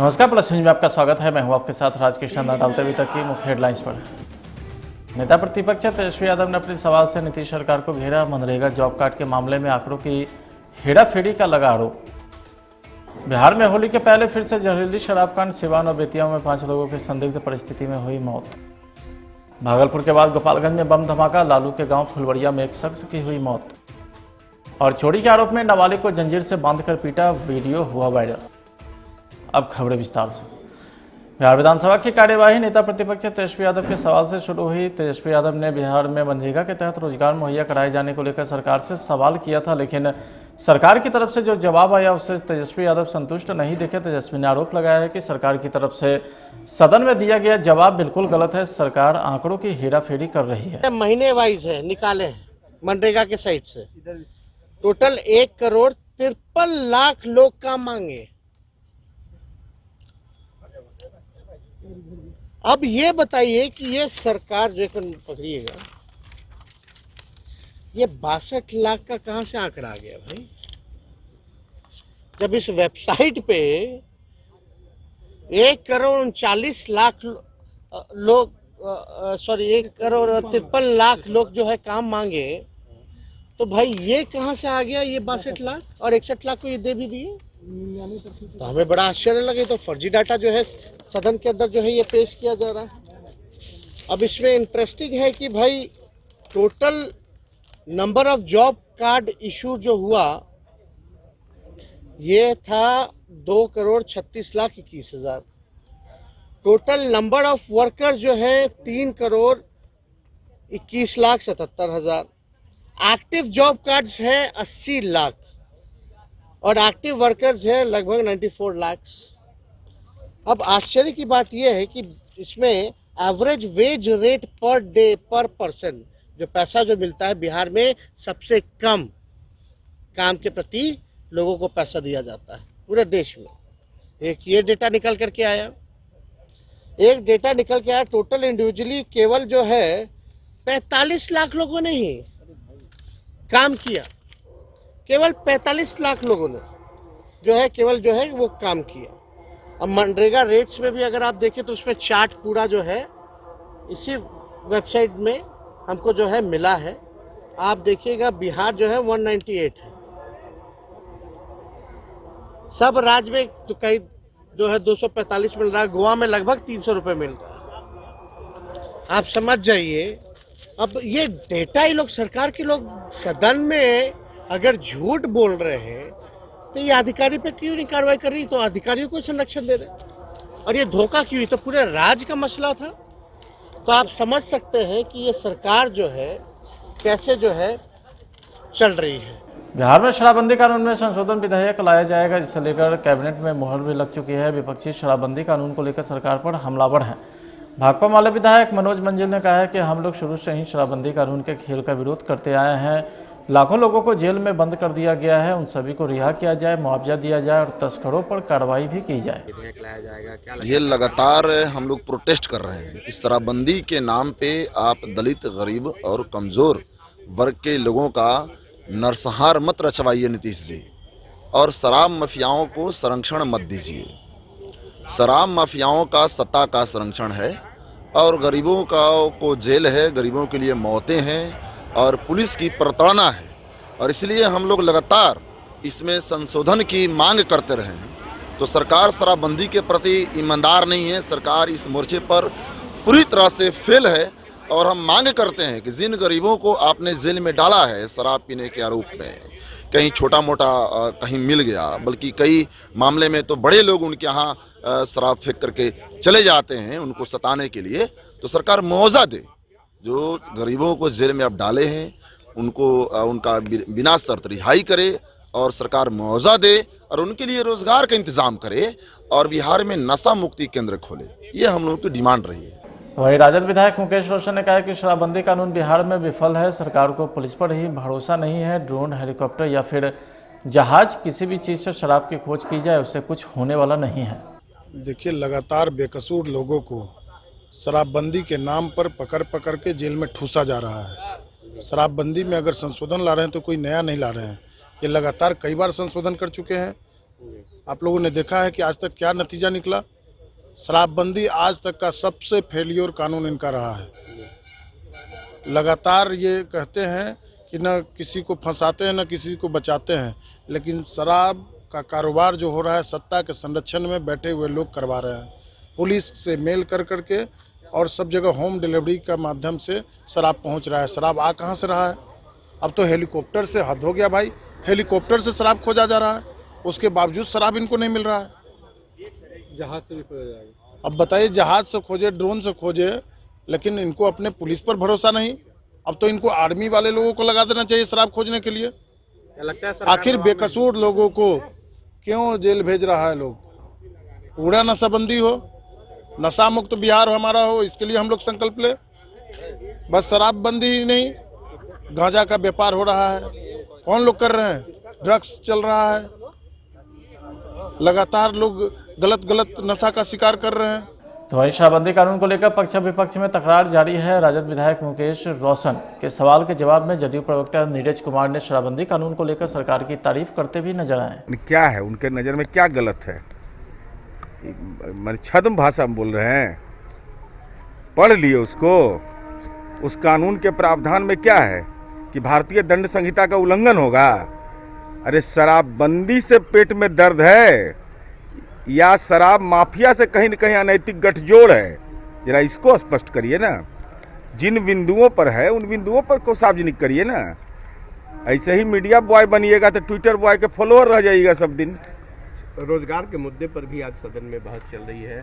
नमस्कार, plus news में आपका स्वागत है। मैं हूं आपके साथ राजकिशन। डालते हुए तक की मुख्य हेडलाइंस पर। नेता प्रतिपक्ष तेजस्वी यादव ने अपने सवाल से नीतीश सरकार को घेरा। मनरेगा जॉब कार्ड के मामले में आंकड़ों की हेराफेरी का लगा आरोप। बिहार में होली के पहले फिर से जहरीली शराब कांड। सिवान और बेतिया में 5 लोगों की संदिग्ध परिस्थिति में हुई मौत। भागलपुर के बाद गोपालगंज में बम धमाका। लालू के गांव फुलवरिया में एक शख्स की हुई मौत। और चोरी के आरोप में नाबालिग को जंजीर से बांधकर पीटा, वीडियो हुआ वायरल। अब खबरें विस्तार से। बिहार विधानसभा की कार्यवाही नेता प्रतिपक्ष तेजस्वी यादव के सवाल से शुरू हुई। तेजस्वी यादव ने बिहार में मनरेगा के तहत रोजगार मुहैया कराए जाने को लेकर सरकार से सवाल किया था, लेकिन सरकार की तरफ से जो जवाब आया उससे तेजस्वी यादव संतुष्ट नहीं दिखे। तेजस्वी ने आरोप लगाया है कि सरकार की तरफ से सदन में दिया गया जवाब बिल्कुल गलत है। सरकार आंकड़ों की हेराफेरी कर रही है। महीने वाइज है निकाले हैं मनरेगा के साइड से। टोटल 1,53,00,000 लोग काम मांगे। अब ये बताइए कि ये सरकार जो पकड़िएगा, ये 62 लाख का कहां से आंकड़ा आ गया भाई? जब इस वेबसाइट पे 1,39,00,000 लोग 1,53,00,000 लोग जो है काम मांगे, तो भाई ये कहां से आ गया ये 62 लाख? और 61 लाख को ये दे भी दिए, तो हमें बड़ा आश्चर्य लगे। तो फर्जी डाटा जो है सदन के अंदर जो है ये पेश किया जा रहा है। अब इसमें इंटरेस्टिंग है कि भाई total number of job card issue जो हुआ ये था 2,36,21,000। टोटल नंबर ऑफ वर्कर जो है 3,21,77,000। एक्टिव जॉब कार्ड्स है 80 लाख और एक्टिव वर्कर्स है लगभग 94 लाख। अब आश्चर्य की बात यह है कि इसमें average wage rate per day पर पर्सन जो पैसा जो मिलता है, बिहार में सबसे कम काम के प्रति लोगों को पैसा दिया जाता है पूरे देश में। एक ये डेटा निकल करके आया। एक डेटा निकल के आया टोटल इंडिविजुअली केवल जो है 45 लाख लोगों ने ही काम किया। केवल 45 लाख लोगों ने जो है केवल जो है वो काम किया। अब मनरेगा रेट्स में भी अगर आप देखें तो उसमें चार्ट पूरा जो है इसी वेबसाइट में हमको जो है मिला है। आप देखिएगा बिहार जो है 198 है। सब राज्य में तो कहीं जो है 245 मिल रहा है। गोवा में लगभग 300 रुपये मिल रहा है। आप समझ जाइए। अब ये डेटा ही लोग सरकार के लोग सदन में अगर झूठ बोल रहे हैं तो ये अधिकारी पे क्यों नहीं कार्रवाई कर रही? तो अधिकारियों को संरक्षण दे रहे। और ये धोखा क्यों? ये तो पूरे राज्य का मसला था। तो आप समझ सकते हैं कि ये सरकार जो है कैसे जो है चल रही है। बिहार में शराबबंदी कानून में संशोधन विधेयक लाया जाएगा, जिसे लेकर कैबिनेट में मुहर भी लग चुकी है। विपक्षी शराबबंदी कानून को लेकर सरकार पर हमलावर हैं। भाकपा माले विधायक मनोज मंजिल ने कहा है कि हम लोग शुरू से ही शराबबंदी कानून के खेल का विरोध करते आए हैं। लाखों लोगों को जेल में बंद कर दिया गया है, उन सभी को रिहा किया जाए, मुआवजा दिया जाए और तस्करों पर कार्रवाई भी की जाए। ये लगातार हम लोग प्रोटेस्ट कर रहे हैं कि शराबबंदी के नाम पे आप दलित, गरीब और कमज़ोर वर्ग के लोगों का नरसंहार मत रचवाइए नीतीश जी, और शराब माफियाओं को संरक्षण मत दीजिए। शराब माफियाओं का सत्ता का संरक्षण है और गरीबों का को जेल है, गरीबों के लिए मौतें हैं और पुलिस की प्रताड़ना है। और इसलिए हम लोग लगातार इसमें संशोधन की मांग करते रहे हैं। तो सरकार शराबबंदी के प्रति ईमानदार नहीं है। सरकार इस मोर्चे पर पूरी तरह से फेल है और हम मांग करते हैं कि जिन गरीबों को आपने जेल में डाला है शराब पीने के आरोप में, कहीं छोटा मोटा कहीं मिल गया, बल्कि कई मामले में तो बड़े लोग उनके यहाँ शराब फेंक करके चले जाते हैं उनको सताने के लिए। तो सरकार मुआवजा दे। जो गरीबों को जेल में अब डाले हैं उनको उनका बिना शर्त रिहाई करे और सरकार मुआवजा दे और उनके लिए रोजगार का इंतजाम करे और बिहार में नशा मुक्ति केंद्र खोले। ये हम लोगों की डिमांड रही है। वहीं राजद विधायक मुकेश रोशन ने कहा कि शराबबंदी कानून बिहार में विफल है। सरकार को पुलिस पर ही भरोसा नहीं है। ड्रोन, हेलीकॉप्टर या फिर जहाज, किसी भी चीज़ से शराब की खोज की जाए उससे कुछ होने वाला नहीं है। देखिए, लगातार बेकसूर लोगों को शराबबंदी के नाम पर पकड़ के जेल में ठूसा जा रहा है। शराबबंदी में अगर संशोधन ला रहे हैं तो कोई नया नहीं ला रहे हैं। ये लगातार कई बार संशोधन कर चुके हैं, आप लोगों ने देखा है कि आज तक क्या नतीजा निकला। शराबबंदी आज तक का सबसे फेलियर कानून इनका रहा है। लगातार ये कहते हैं कि न किसी को फंसाते हैं न किसी को बचाते हैं, लेकिन शराब का कारोबार जो हो रहा है सत्ता के संरक्षण में बैठे हुए लोग करवा रहे हैं। पुलिस से मेल कर करके और सब जगह होम डिलीवरी का माध्यम से शराब पहुंच रहा है। शराब आ कहां से रहा है? अब तो हेलीकॉप्टर से हद हो गया भाई, हेलीकॉप्टर से शराब खोजा जा रहा है, उसके बावजूद शराब इनको नहीं मिल रहा है। जहाज से भी खोजा जाएगा। अब बताइए, जहाज से खोजे, ड्रोन से खोजे, लेकिन इनको अपने पुलिस पर भरोसा नहीं। अब तो इनको आर्मी वाले लोगों को लगा देना चाहिए शराब खोजने के लिए। क्या लगता है सरकार आखिर बेकसूर लोगों को क्यों जेल भेज रहा है लोग? पूरा नशाबंदी हो, नशा मुक्त बिहार हमारा हो, इसके लिए हम लोग संकल्प ले। बस शराबबंदी ही नहीं, गांजा का व्यापार हो रहा है, कौन लोग कर रहे हैं? ड्रग्स चल रहा है, लगातार लोग गलत नशा का शिकार कर रहे हैं। तो वहीं शराबबंदी कानून को लेकर पक्ष विपक्ष में तकरार जारी है। राजद विधायक मुकेश रोशन के सवाल के जवाब में जदयू प्रवक्ता नीरज कुमार ने शराबबंदी कानून को लेकर सरकार की तारीफ करते भी नजर आए। क्या है उनके नज़र में, क्या गलत है? मैंने छद्म भाषा में बोल रहे हैं, पढ़ लिए उसको। उस कानून के प्रावधान में क्या है कि भारतीय दंड संहिता का उल्लंघन होगा? अरे शराबबंदी से पेट में दर्द है या शराब माफिया से कहीं न कहीं अनैतिक गठजोड़ है? जरा इसको स्पष्ट करिए ना। जिन बिंदुओं पर है उन बिंदुओं पर को सार्वजनिक करिए ना। ऐसे ही मीडिया बॉय बनिएगा तो ट्विटर बॉय के फॉलोअर रह जाइएगा सब दिन। रोजगार के मुद्दे पर भी आज सदन में बहस चल रही है,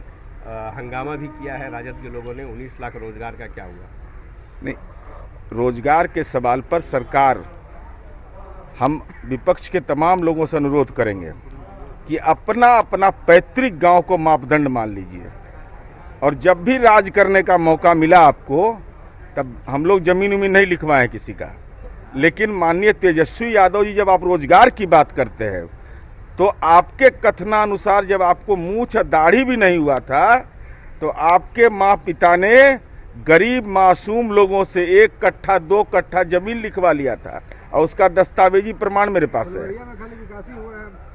हंगामा भी किया है राजद के लोगों ने। 19 लाख रोजगार का क्या हुआ? नहीं, रोजगार के सवाल पर सरकार, हम विपक्ष के तमाम लोगों से अनुरोध करेंगे कि अपना अपना पैतृक गांव को मापदंड मान लीजिए, और जब भी राज करने का मौका मिला आपको, तब हम लोग जमीन उमीन नहीं लिखवाए किसी का, लेकिन माननीय तेजस्वी यादव जी जब आप रोजगार की बात करते हैं तो आपके कथनानुसार जब आपको मूंछ दाढ़ी भी नहीं हुआ था तो आपके माँ पिता ने गरीब मासूम लोगों से 1 कट्ठा 2 कट्ठा जमीन लिखवा लिया था, और उसका दस्तावेजी प्रमाण मेरे पास है।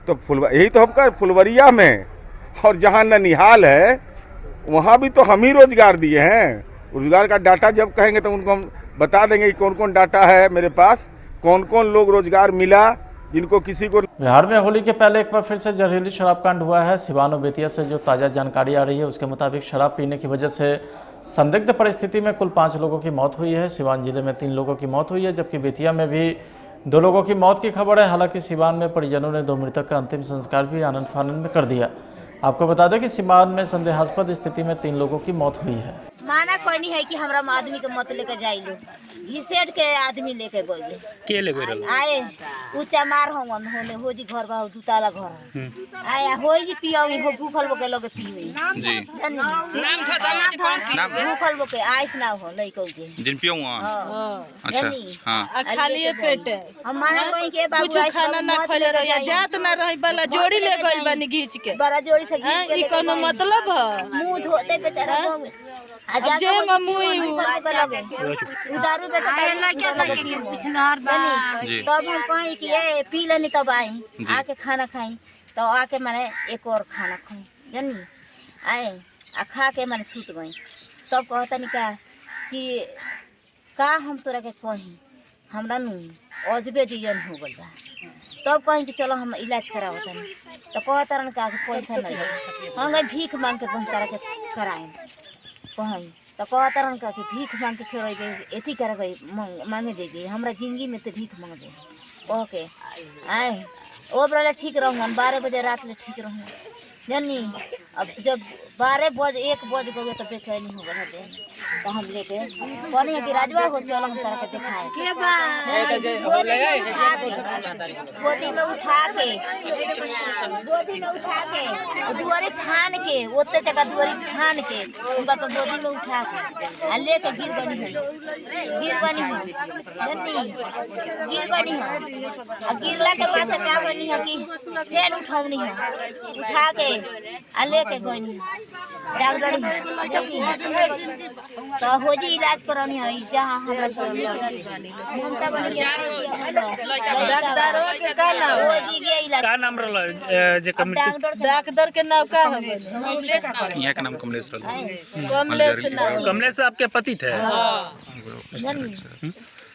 तो यही तो हम कह, फुलवरिया में और जहाँ ननिहाल है वहाँ भी तो हम ही रोजगार दिए हैं। रोजगार का डाटा जब कहेंगे तो उनको हम बता देंगे कि कौन कौन डाटा है मेरे पास, कौन कौन लोग रोजगार मिला, जिनको किसी को। बिहार में होली के पहले एक बार फिर से जहरीली शराब कांड हुआ है। सिवान और बेतिया से जो ताज़ा जानकारी आ रही है उसके मुताबिक शराब पीने की वजह से संदिग्ध परिस्थिति में कुल 5 लोगों की मौत हुई है। सिवान जिले में 3 लोगों की मौत हुई है, जबकि बेतिया में भी 2 लोगों की मौत की खबर है। हालांकि सिवान में परिजनों ने 2 मृतक का अंतिम संस्कार भी आनंद फानंद में कर दिया। आपको बता दें कि सिवान में संदेहास्पद स्थिति में 3 लोगों की मौत हुई है। माना कोई नहीं है कि हमरा आदमी के मत लेके जाई लो, घिसेट के आदमी लेके गए के ले गए आए ऊंचा मार होंगन होने हो जी घर बा 2 ताला घर आया हो जी पियावी हो भूखल बके लगे पीवे जी नाम भूखल बके आइस ना हो लइको के दिन पियो अच्छा हां खाली पेट हम माना कोई के बाबू कुछ खाना ना खले रहिया जात ना रही वाला जोड़ी ले गइल बानी घींच के बड़ा जोड़ी से घींच के ई कोनो मतलब है? मुंह धोते बेचारा आजा जे मुई लगे उदारू बेचता तब हम कहीं कि ये पी लेनी तब आई आके खाना खाई तो आके मैंने एक और खाना खाई जानी आए आ खा के मैंने सूत गई। तब कहता नहीं क्या कि का हम तोरा के कहीं हमरा नु अजबे जीवन हो गल बा। तब कहीं कि चलो हम इलाज कराओ तनी तो कहता रन का पैसा नहीं हम भीख मांग के पहुंचा के कराए कहीं तो कहता रन का कि भीख मांग के खेवे एथी करे मांगे देगी हमरा जिंदगी में तो भीख मांग दे कह के आए ओ बड़ा ठीक रहूँ 12 बजे रात में ठीक रहूँ जानी। अब जब 12 बज 1 बज गए तो बेचैनी हो गया दे तो हम लेके कौन है कि राजवा हो चलो हम तरह के दिखाए के गोदी में उठा के दुआरे फान के ओते जगह दुआरे फान के उनका तो गोदी में उठा के आ लेके गिर गनी है जानी गिर गनी है। गिरला के बाद क्या बनी है कि फेर उठौनी है उठा के आ लेके गई डॉक्टर तो हो जी इलाज करानी है जहाँ हमरा ममता बनी का नाम रहल जे कमिटी डॉक्टर के नाम का है यहाँ का नाम कमलेश कमलेश आपके पति थे।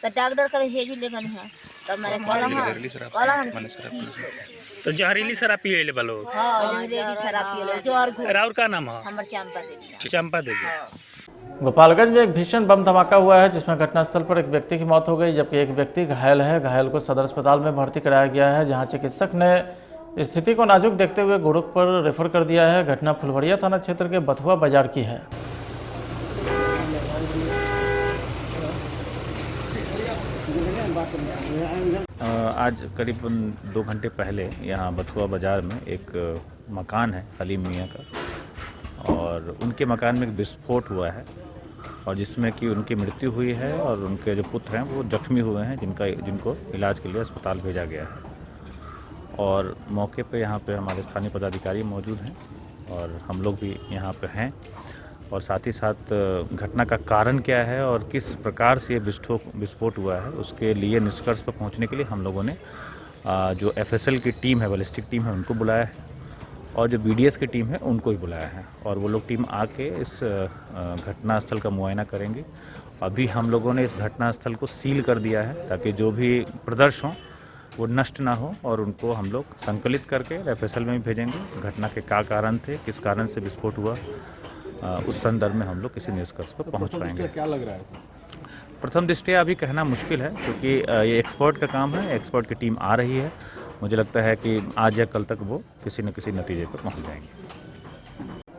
तो डॉक्टर का हेजी ले गई है तो मेरे तो जहरीली शराब पिए ले बालो। हां जहरीली शराब पिए ले जो और राउर का नाम है हमर चंपा चंपा देवी। गोपालगंज में एक भीषण बम धमाका हुआ है जिसमें घटनास्थल पर एक व्यक्ति की मौत हो गई जबकि एक व्यक्ति घायल है। घायल को सदर अस्पताल में भर्ती कराया गया है जहां चिकित्सक ने स्थिति को नाजुक देखते हुए गोरखपुर रेफर कर दिया है। घटना फुलवरिया थाना क्षेत्र के बथुआ बाजार की है। आज करीबन 2 घंटे पहले यहाँ बथुआ बाज़ार में एक मकान है हलीम मियाँ का और उनके मकान में एक विस्फोट हुआ है और जिसमें कि उनकी मृत्यु हुई है और उनके जो पुत्र हैं वो जख्मी हुए हैं जिनको इलाज के लिए अस्पताल भेजा गया है। और मौके पे यहाँ पे हमारे स्थानीय पदाधिकारी मौजूद हैं और हम लोग भी यहाँ पे हैं और साथ ही साथ घटना का कारण क्या है और किस प्रकार से ये विस्फोट हुआ है उसके लिए निष्कर्ष पर पहुंचने के लिए हम लोगों ने जो FSL की टीम है, बैलिस्टिक टीम है, उनको बुलाया है और जो BDS की टीम है उनको भी बुलाया है और वो लोग टीम आके इस घटनास्थल का मुआयना करेंगे। अभी हम लोगों ने इस घटनास्थल को सील कर दिया है ताकि जो भी प्रदर्श हों वो नष्ट ना हो और उनको हम लोग संकलित करके FSL में भी भेजेंगे। घटना के क्या कारण थे, किस कारण से विस्फोट हुआ, उस संदर्भ में हम लोग किसी निष्कर्ष पर पहुंच पाएंगे। क्या लग रहा है सर? प्रथम दृष्टया अभी कहना मुश्किल है क्योंकि ये एक्सपर्ट का काम है, एक्सपर्ट की टीम आ रही है। मुझे लगता है कि आज या कल तक वो किसी न किसी नतीजे पर पहुंच जाएंगे।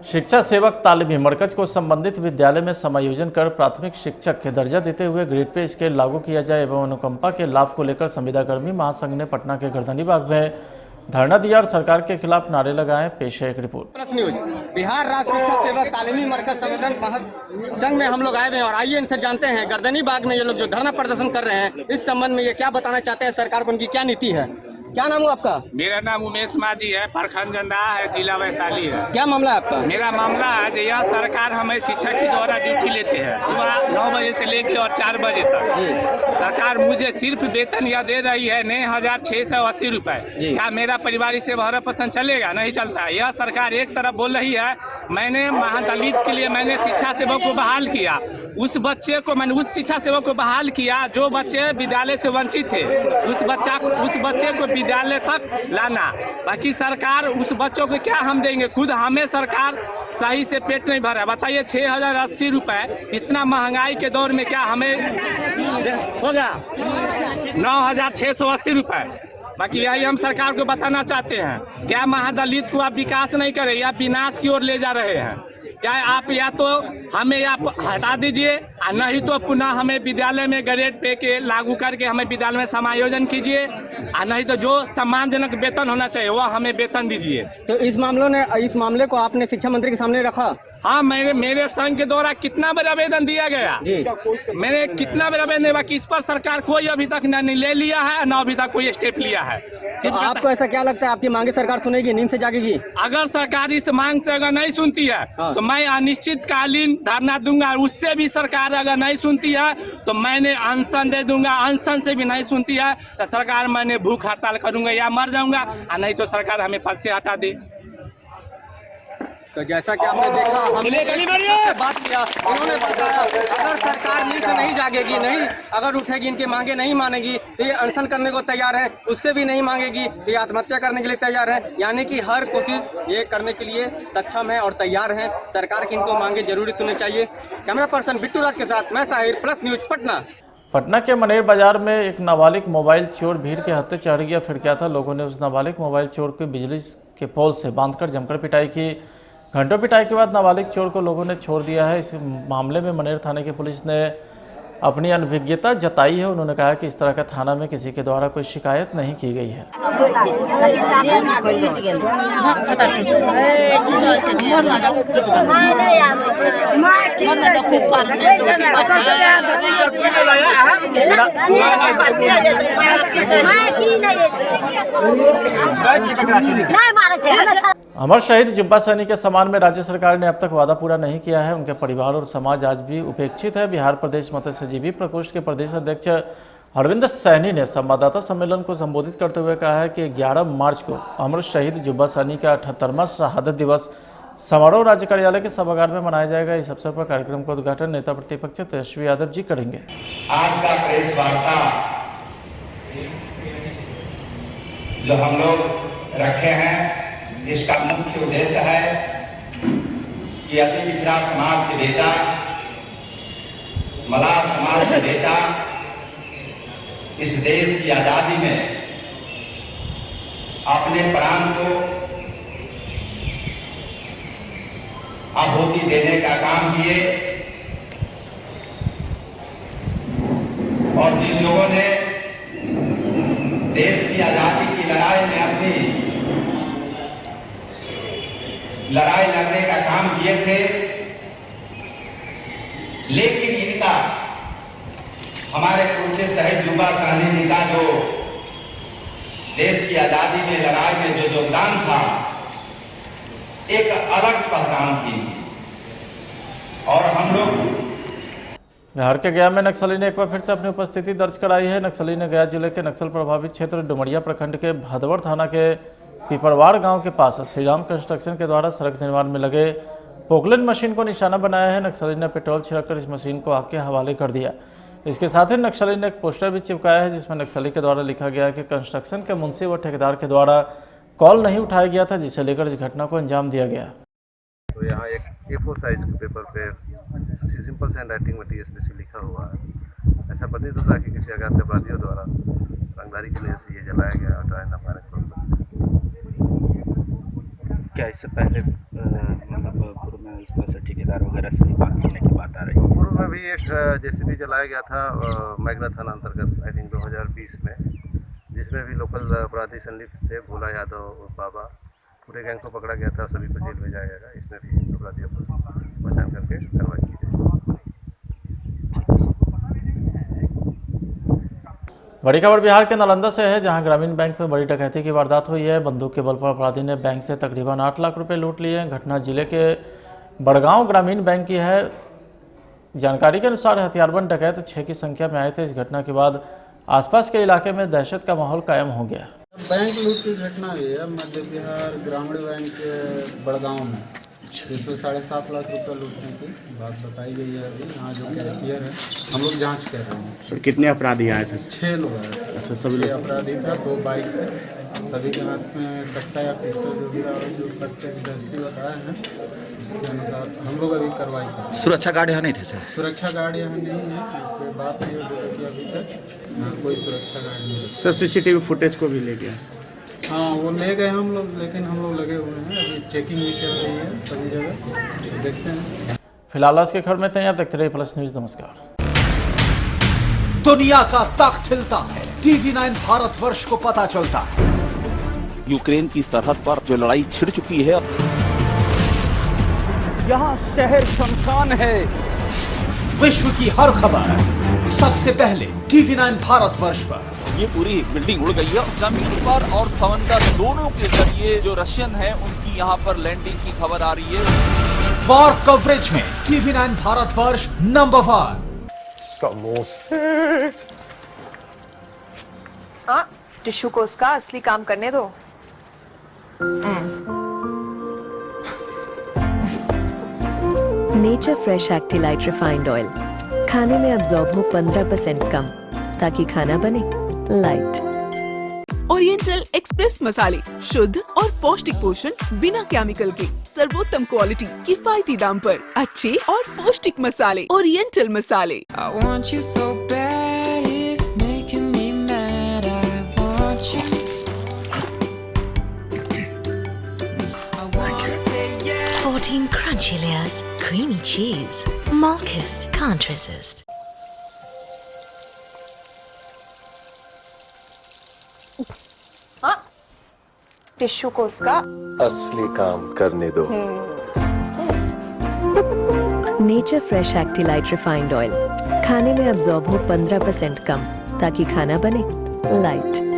शिक्षा सेवक तालीमी मरकज को संबंधित विद्यालय में समायोजन कर प्राथमिक शिक्षक के दर्जा देते हुए ग्रेड पे स्केल लागू किया जाए एवं अनुकंपा के लाभ को लेकर संविदाकर्मी महासंघ ने पटना के गर्दनी बाग में धरना दिया और सरकार के खिलाफ नारे लगाए। पेश है एक रिपोर्ट। प्लस न्यूज बिहार राज्य शिक्षा सेवक तालीमी मरकज संविधान महासंघ में हम लोग आए हुए हैं और आइए इनसे जानते हैं गर्दनी बाग में ये लोग जो धरना प्रदर्शन कर रहे हैं इस संबंध में ये क्या बताना चाहते हैं, सरकार को उनकी क्या नीति है। क्या नाम है आपका? मेरा नाम उमेश माझी है, प्रखंड जंदाहा है, जिला वैशाली है। क्या मामला है आपका? मेरा मामला है जो यह सरकार हमें शिक्षक के द्वारा ड्यूटी लेते हैं सुबह 9 बजे से लेकर और 4 बजे तक। सरकार मुझे सिर्फ वेतन यह दे रही है 9,680 रुपए। क्या मेरा परिवार इसे भरण चलेगा? नहीं चलता। यह सरकार एक तरफ बोल रही है मैंने महादलित के लिए मैंने शिक्षा सेवक को बहाल किया, उस बच्चे को मैंने उस शिक्षा सेवक को बहाल किया जो बच्चे विद्यालय से वंचित थे, उस बच्चे को विद्यालय तक लाना। बाकी सरकार उस बच्चों को क्या हम देंगे? खुद हमें सरकार सही से पेट नहीं भरा। बताइए 6,080 रुपए इतना महंगाई के दौर में क्या हमें होगा? 9,680 रुपए। बाकी यही हम सरकार को बताना चाहते हैं, क्या महादलित को आप विकास नहीं करे या विनाश की ओर ले जा रहे हैं? क्या आप या तो हमें या हटा दीजिए और नहीं तो पुनः हमें विद्यालय में ग्रेड पे के लागू करके हमें विद्यालय में समायोजन कीजिए और नहीं तो जो सम्मानजनक वेतन होना चाहिए वह हमें वेतन दीजिए। तो इस मामले को आपने शिक्षा मंत्री के सामने रखा? हाँ, मेरे संघ के द्वारा कितना बार आवेदन दिया गया जी, मैंने कितना बार आवेदन दिया, बाकी इस पर सरकार कोई अभी तक नहीं ले लिया है, न अभी तक कोई स्टेप लिया है। तो आपको ऐसा क्या लगता है आपकी मांगे सरकार सुनेगी, नींद से जागेगी? अगर सरकार इस मांग से अगर नहीं सुनती है तो मैं अनिश्चितकालीन धरना दूंगा। उससे भी सरकार अगर नहीं सुनती है तो मैंने अनशन दे दूंगा। अनशन से भी नहीं सुनती है तो सरकार मैंने भूख हड़ताल करूंगा या मर जाऊंगा और नहीं तो सरकार हमें पद से हटा दे। तो जैसा कि आपने देखा हमने बात किया, उन्होंने बताया अगर सरकार नींद से नहीं जागेगी, नहीं अगर उठेगी, इनके मांगे नहीं मानेगी तो ये अनशन करने को तैयार है, उससे भी नहीं मांगेगी तो ये आत्महत्या करने के लिए तैयार है। यानी कि हर कोशिश ये करने के लिए सक्षम है और तैयार है। सरकार की इनको मांगे जरूरी सुननी चाहिए। कैमरा पर्सन बिट्टू राज के साथ मैं साहिर, प्लस न्यूज पटना। पटना के मनेर बाजार में एक नाबालिग मोबाइल चोर भीड़ के हत्थे चढ़ गया। फिर क्या था, लोगों ने उस नाबालिग मोबाइल चोर को बिजली के पोल से बांधकर जमकर पिटाई की। घंटों पिटाई के बाद नाबालिग चोर को लोगों ने छोड़ दिया है। इस मामले में मनेर थाने की पुलिस ने अपनी अनभिज्ञता जताई है। उन्होंने कहा कि इस तरह का थाना में किसी के द्वारा कोई शिकायत नहीं की गई है। अमर शहीद जुब्बा सहनी के सम्मान में राज्य सरकार ने अब तक वादा पूरा नहीं किया है। उनके परिवार और समाज आज भी उपेक्षित है। बिहार प्रदेश मत्स्यजीवी प्रकोष्ठ के प्रदेश अध्यक्ष अरविंद सहनी ने संवाददाता सम्मेलन को संबोधित करते हुए कहा है कि 11 मार्च को अमर शहीद जुब्बा सहनी का 78वां शहादत दिवस समारोह राज्य कार्यालय के सभागार में मनाया जाएगा। इस अवसर पर कार्यक्रम का उद्घाटन नेता प्रतिपक्ष तेजस्वी यादव जी करेंगे। आज का प्रेस वार्ता जो हम लोग रखे हैं, इसका मुख्य उद्देश्य है कि अति पिछड़ा समाज के बेटा, मलाह समाज के बेटा इस देश की आजादी में अपने प्राण को आहुति देने का काम किए और जिन लोगों ने देश की आजादी की लड़ाई में अपनी लड़ाई लड़ने का काम किए थे, लेकिन इनका हमारे पुरखे शहीद जुब्बा सहनी जी का जो देश की आजादी में लड़ाई में जो योगदान था, एक अलग पहचान थी। और हम लोग बिहार के गया में नक्सली ने एक बार फिर से अपनी उपस्थिति दर्ज कराई है। नक्सली ने गया जिले के नक्सल प्रभावित क्षेत्र डुमरिया प्रखंड के भदवर थाना के पिपरवाड़ गांव के पास श्रीराम कंस्ट्रक्शन के द्वारा सड़क निर्माण में लगे पोकलेन मशीन को निशाना बनाया है। नक्सली ने पेट्रोल छिड़ककर इस मशीन को आग के हवाले कर दिया। इसके साथ ही नक्सली ने एक पोस्टर भी चिपकाया है जिसमें नक्सली के द्वारा लिखा गया है कि कंस्ट्रक्शन के मुंशी व ठेकेदार के द्वारा कॉल नहीं उठाया गया था, जिसे लेकर इस घटना को अंजाम दिया गया। तो यहाँ एक A4 साइज के पेपर पे सिंपल से हैंडराइटिंग में TSPC लिखा हुआ है। ऐसा प्रतीत होता है कि किसी अज्ञात अपराधियों द्वारा रंगदारी के लिए से ये जलाया गया ट्रायल न पाने क्या इससे पहले मतलब पूर्व में इस तरह से ठेकेदार वगैरह से बात करने की बात आ रही है? पूर्व में भी एक JCB जलाया गया था मैगना थाना अंतर्गत आई थिंक 2020 में, जिसमें भी लोकल अपराधी संलिप्त थे। भोला यादव और बाबा, पूरे गैंग को पकड़ा गया था, सभी को जेल भेजा जाएगा। इसमें भी अपराधियों को पहचान करके कार्रवाई की जाएगी। बड़ी खबर बिहार के नालंदा से है, जहां ग्रामीण बैंक में बड़ी डकैती की वारदात हुई है। बंदूक के बल पर अपराधी ने बैंक से तकरीबन 8 लाख रुपए लूट लिए। घटना जिले के बड़गांव ग्रामीण बैंक की है। जानकारी के अनुसार हथियारबंद डकैत 6 की संख्या में आए थे। इस घटना के बाद आसपास के इलाके में दहशत का माहौल कायम हो गया। बैंक लूट की घटना हुई है मध्य बिहार ग्रामीण बैंक बड़गांव में, जिसमें 7.5 लाख रुपए लूटने की बात बताई गई है। अभी यहाँ जो कैशियर है, हम लोग जांच कर रहे हैं। सर कितने अपराधी आए थे? 6 लोग आए थे। अच्छा, सभी लोग अपराधी था, 2 बाइक से, सभी के हाथ में कट्टा या पिस्टल जो भी लूट करते दर्शी बताए हैं, उसके अनुसार हम लोग अभी कार्रवाई कर रहे हैं। सुरक्षा गार्ड यहाँ नहीं थे सर? सुरक्षा गार्ड यहाँ नहीं है। इससे बात ये हो कि अभी तक यहाँ कोई सुरक्षा गार्ड नहीं है। सर CCTV फुटेज को भी ले गया? हाँ, वो ले गए हम लोग, लेकिन हम लोग लगे हुए हैं, अभी चेकिंग भी चल रही है सभी जगह, तो देखते हैं। फिलहाल आज के खबर में इतना ही। आप देखते रहिए प्लस न्यूज। नमस्कार। दुनिया का तख्त हिलता है, TV9 भारतवर्ष को पता चलता है। यूक्रेन की सरहद पर जो लड़ाई छिड़ चुकी है, यहाँ शहर शमशान है। विश्व की हर खबर सबसे पहले TV9 भारतवर्ष पर। ये पूरी बिल्डिंग उड़ गई है। जमीन पर और समंदर दोनों के जरिए जो रशियन है उनकी यहाँ पर लैंडिंग की खबर आ रही है। वॉर कवरेज में TV9 भारतवर्ष नंबर 1। समोसे। टिश्यू को उसका असली काम करने दो। नेचर फ्रेश एक्टिलाइट रिफाइंड ऑयल, खाने में अब्जॉर्ब हो 15% कम, ताकि खाना बने लाइट। ओरिएंटल एक्सप्रेस मसाले, शुद्ध और पौष्टिक पोषण बिना केमिकल के, सर्वोत्तम क्वालिटी, किफायती दाम पर अच्छे और पौष्टिक मसाले। ओरिएंटल मसाले। Crunchy layers, creamy cheese. Malkist can't resist. हाँ, टिश्यू को उसका असली काम करने दो। नेचर फ्रेश एक्टिलाइट रिफाइंड ऑयल, खाने में अब्जॉर्ब हो 15% कम, ताकि खाना बने लाइट।